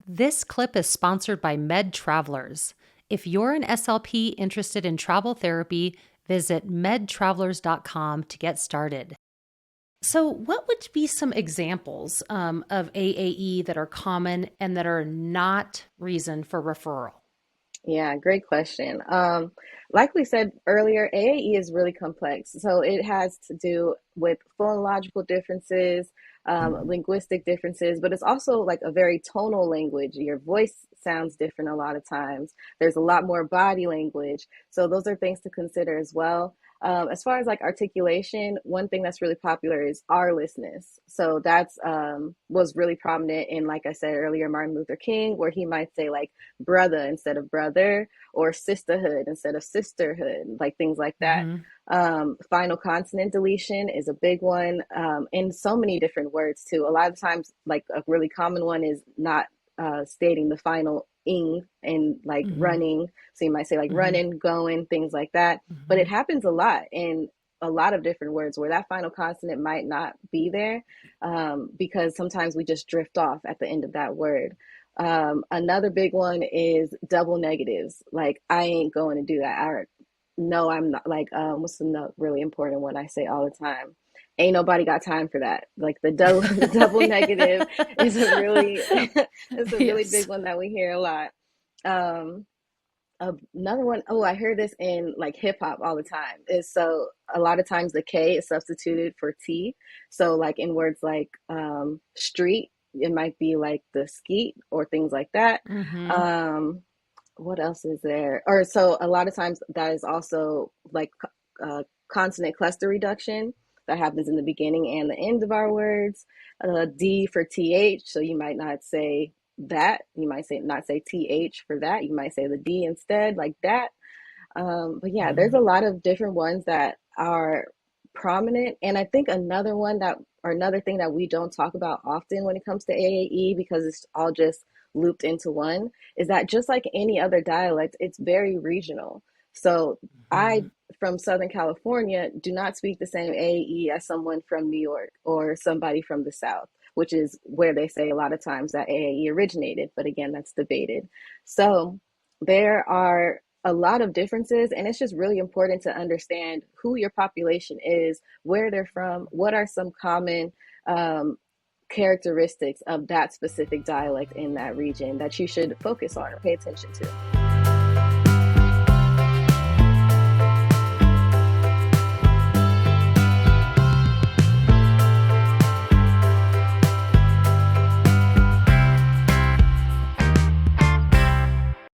This clip is sponsored by Med Travelers. If you're an SLP interested in travel therapy, visit medtravelers.com to get started. So, what would be some examples of AAE that are common and that are not reason for referral? Yeah, great question. Like we said earlier, AAE is really complex. So it has to do with phonological differences, linguistic differences, but it's also like a very tonal language. Your voice sounds different a lot of times. There's a lot more body language. So those are things to consider as well. As far as like articulation, one thing that's really popular is R-lessness. So that's was really prominent in, like I said earlier, Martin Luther King, where he might say like brother instead of brother, or sisterhood instead of sisterhood, like things like that. Mm-hmm. Final consonant deletion is a big one, in so many different words too. A lot of times, like a really common one is not stating the final ing in like Mm-hmm. running. So you might say like Mm-hmm. running, going, things like that. But it Mm-hmm. happens a lot in a lot of different words where that final consonant might not be there, because sometimes we just drift off at the end of that word. Another big one is double negatives. Like, I ain't going to do that. Or, no, I'm not. Like, what's the really important one I say all the time? Ain't nobody got time for that. Like the double negative is a really it's a really Yes. big one that we hear a lot. Um, Another one, oh, I hear this in like hip hop all the time, is so a lot of times the K is substituted for T. So like in words like street, it might be like the skeet or things like that. Mm-hmm. Um, what else is there? Or so a lot of times that is also like consonant cluster reduction that happens in the beginning and the end of our words. D for TH, so you might not say that. You might say not say TH for that. You might say the D instead, like that. But yeah, there's Mm-hmm. a lot of different ones that are prominent. And I think another one that, or another thing that we don't talk about often when it comes to AAE, because it's all just looped into one, is that just like any other dialect, it's very regional. So I, Mm-hmm. from Southern California, do not speak the same AAE as someone from New York or somebody from the South, which is where they say a lot of times that AAE originated. But again, that's debated. So there are a lot of differences, and it's just really important to understand who your population is, where they're from, what are some common um, characteristics of that specific dialect in that region that you should focus on or pay attention to.